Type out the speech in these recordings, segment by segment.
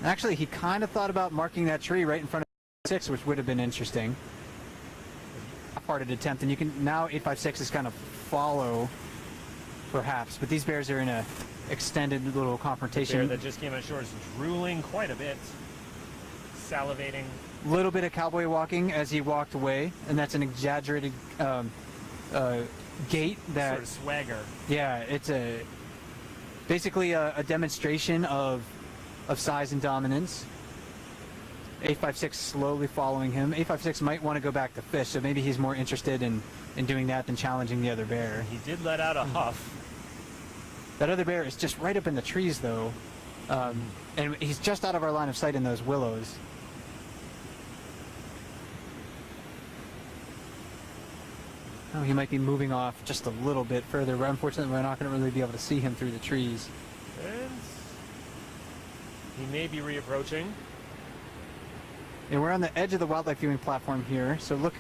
Actually, he kind of thought about marking that tree right in front of 6, which would have been interesting. Half-hearted attempt, and you can now 856 is kind of follow, perhaps, but these bears are in a extended little confrontation. The bear that just came on shore is drooling quite a bit, salivating. Little bit of cowboy walking as he walked away, and that's an exaggerated gait. That sort of swagger. Yeah, it's basically a demonstration of size and dominance. 856 slowly following him. 856 might want to go back to fish, so maybe he's more interested in doing that than challenging the other bear. He did let out a huff. That other bear is just right up in the trees, though, and he's just out of our line of sight in those willows. Oh, he might be moving off just a little bit further, but unfortunately we're not going to really be able to see him through the trees. And he may be reapproaching. And we're on the edge of the wildlife viewing platform here, so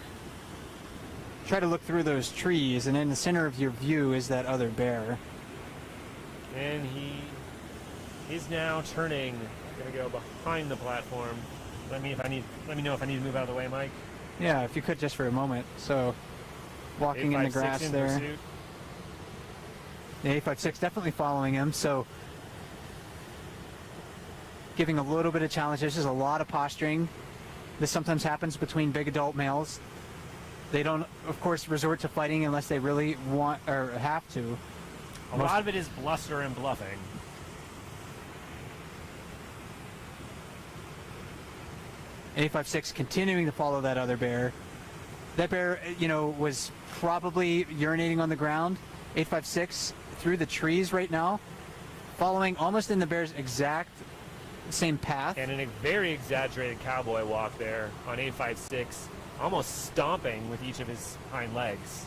try to look through those trees, and in the center of your view is that other bear. And he is now turning. Gonna go behind the platform. Let me know if I need to move out of the way, Mike. Yeah, if you could just for a moment. So walking in the grass there. Pursuit. The 856 definitely following him, so giving a little bit of challenge. There's just a lot of posturing. This sometimes happens between big adult males. They don't, of course, resort to fighting unless they really want or have to. A lot of it is bluster and bluffing. 856 continuing to follow that other bear. That bear, was probably urinating on the ground. 856 through the trees right now, following almost in the bear's exact same path. And in a very exaggerated cowboy walk there on 856, almost stomping with each of his hind legs.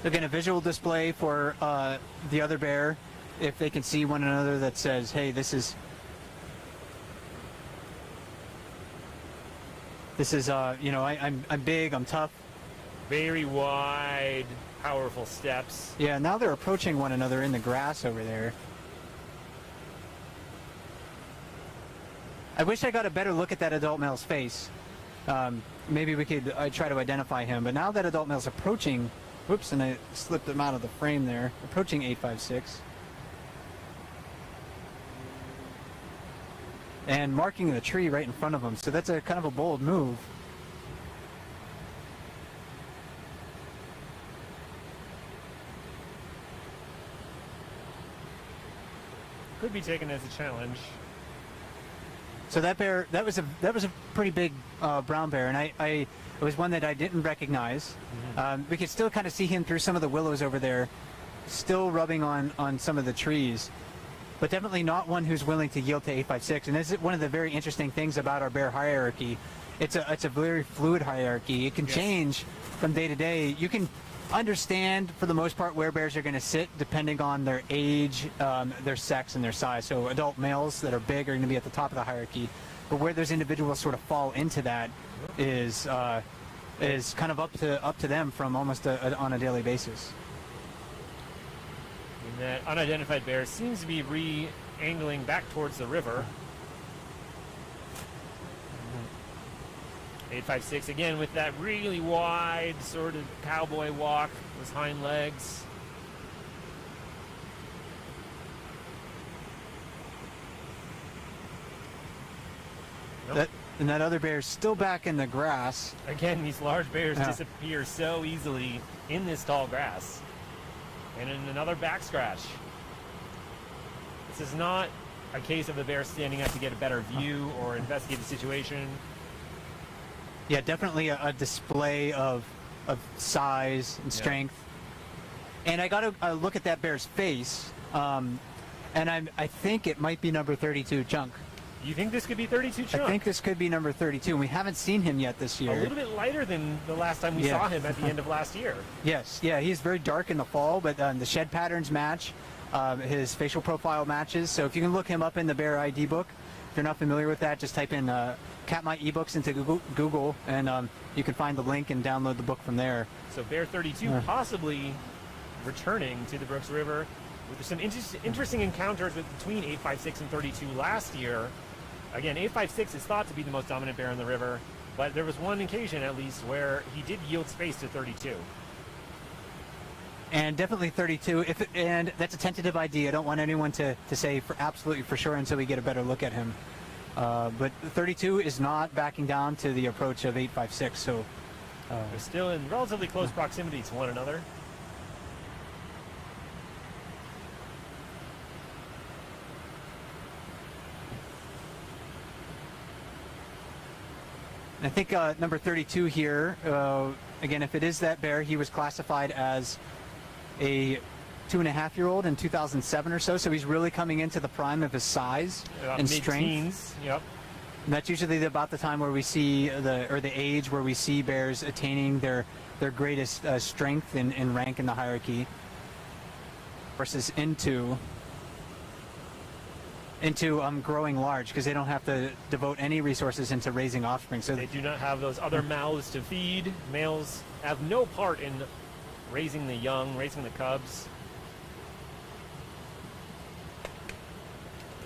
Again, a visual display for the other bear, if they can see one another, that says, hey, this is I'm big, I'm tough. Very wide, powerful steps. Yeah, now they're approaching one another in the grass over there. I wish I got a better look at that adult male's face. Maybe we could try to identify him, but now that adult male's approaching, whoops, and I slipped him out of the frame there, approaching 856. And marking the tree right in front of him, so that's a kind of a bold move. Could be taken as a challenge. So that bear, that was a pretty big brown bear, and it was one that I didn't recognize. We could still kind of see him through some of the willows over there, still rubbing on some of the trees. But definitely not one who's willing to yield to 856. And this is one of the very interesting things about our bear hierarchy. It's a very fluid hierarchy. It can change from day to day. You can understand, for the most part, where bears are going to sit depending on their age, their sex, and their size. So adult males that are big are going to be at the top of the hierarchy. But where those individuals sort of fall into that is kind of up to them from almost on a daily basis. That unidentified bear seems to be re-angling back towards the river. 856 again with that really wide sort of cowboy walk, those hind legs. Nope. And that other bear is still back in the grass. Again, these large bears disappear so easily in this tall grass. And in another back scratch. This is not a case of the bear standing up to get a better view or investigate the situation. Yeah, definitely a display of size and strength. And I got to look at that bear's face, and I think it might be number 32 Chunk. You think this could be 32 Chunk? I think this could be number 32, and we haven't seen him yet this year. A little bit lighter than the last time we saw him at the end of last year. Yes, yeah, he's very dark in the fall, but the shed patterns match. His facial profile matches. So if you can look him up in the Bear ID book, if you're not familiar with that, just type in Katmai eBooks into Google, and you can find the link and download the book from there. So Bear 32 possibly returning to the Brooks River. There's some interesting encounters between 856 and 32 last year. Again, 856 is thought to be the most dominant bear in the river, but there was one occasion at least where he did yield space to 32. And definitely 32. And that's a tentative idea. I don't want anyone to say for absolutely for sure until we get a better look at him. But 32 is not backing down to the approach of 856. So they're still in relatively close proximity to one another. I think number 32 here, again, if it is that bear, he was classified as a 2.5-year-old in 2007 or so. So he's really coming into the prime of his size and strength. Mid-teens, yep. And that's usually about the time where we see the age where we see bears attaining their greatest strength and rank in the hierarchy versus into growing large, because they don't have to devote any resources into raising offspring. So they do not have those other mouths to feed. Males have no part in raising the young, raising the cubs.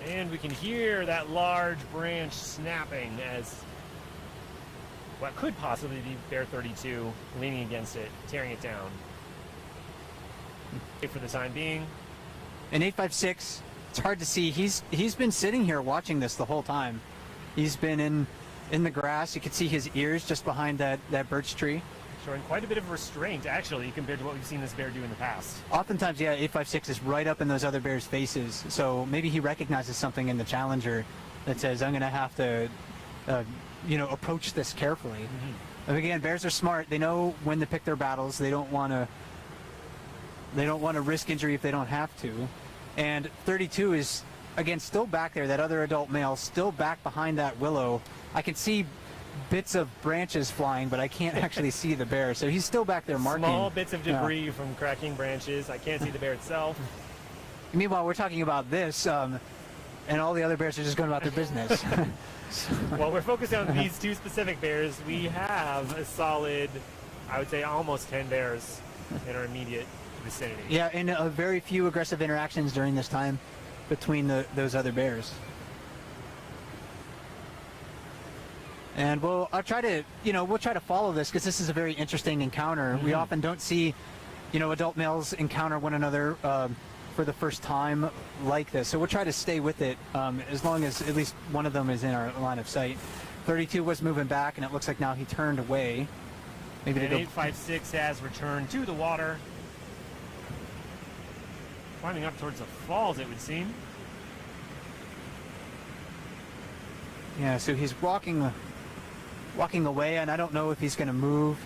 And we can hear that large branch snapping as what could possibly be bear 32 leaning against it, tearing it down. For the time being. And 856, it's hard to see. He's been sitting here watching this the whole time. He's been in the grass. You can see his ears just behind that birch tree. Showing quite a bit of restraint, actually, compared to what we've seen this bear do in the past. Oftentimes, yeah, 856 is right up in those other bears' faces. So maybe he recognizes something in the challenger that says, I'm going to have to, approach this carefully. Mm-hmm. And again, bears are smart. They know when to pick their battles. They don't want to risk injury if they don't have to. And 32 is, again, still back there. That other adult male still back behind that willow. I can see bits of branches flying, but I can't actually see the bear. So he's still back there marking. Small bits of debris from cracking branches. I can't see the bear itself. Meanwhile, we're talking about this, and all the other bears are just going about their business. Well, we're focused on these two specific bears. We have a solid, I would say, almost 10 bears in our immediate vicinity. Yeah, and very few aggressive interactions during this time between those other bears. And we'll try to follow this, because this is a very interesting encounter. Mm-hmm. We often don't see, adult males encounter one another for the first time like this. So we'll try to stay with it as long as at least one of them is in our line of sight. 32 was moving back, and it looks like now he turned away. Maybe and 856 has returned to the water. Climbing up towards the falls, it would seem. Yeah, so he's walking away, and I don't know if he's going to move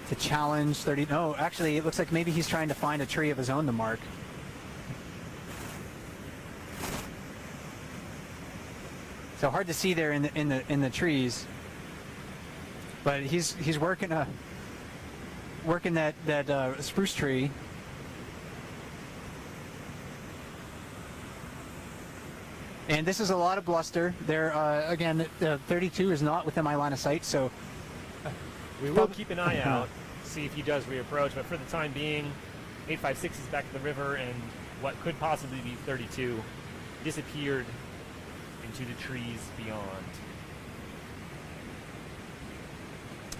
to challenge 30. No, actually, it looks like maybe he's trying to find a tree of his own to mark. So hard to see there in the trees, but he's working that spruce tree. And this is a lot of bluster. There, again, 32 is not within my line of sight, so we will keep an eye out, see if he does reapproach. But for the time being, 856 is back to the river, and what could possibly be 32 disappeared into the trees beyond.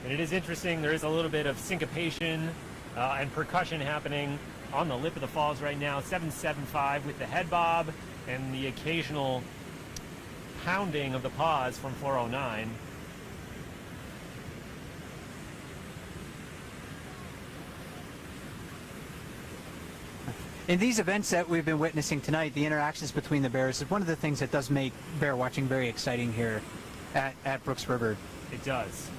And it is interesting. There is a little bit of syncopation and percussion happening on the lip of the falls right now. 775 with the head bob and the occasional pounding of the paws from 409. In these events that we've been witnessing tonight, the interactions between the bears is one of the things that does make bear watching very exciting here at Brooks River. It does.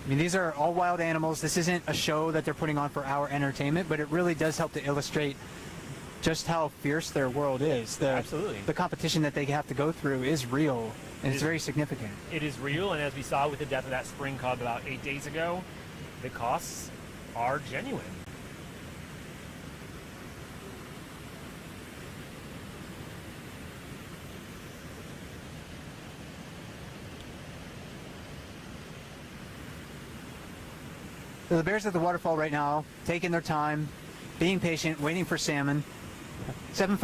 I mean, these are all wild animals. This isn't a show that they're putting on for our entertainment, but it really does help to illustrate just how fierce their world is. Absolutely. The competition that they have to go through is real, and it's very significant. It is real, and as we saw with the death of that spring cub about 8 days ago, the costs are genuine. So the bears at the waterfall right now, taking their time, being patient, waiting for salmon. 7 foot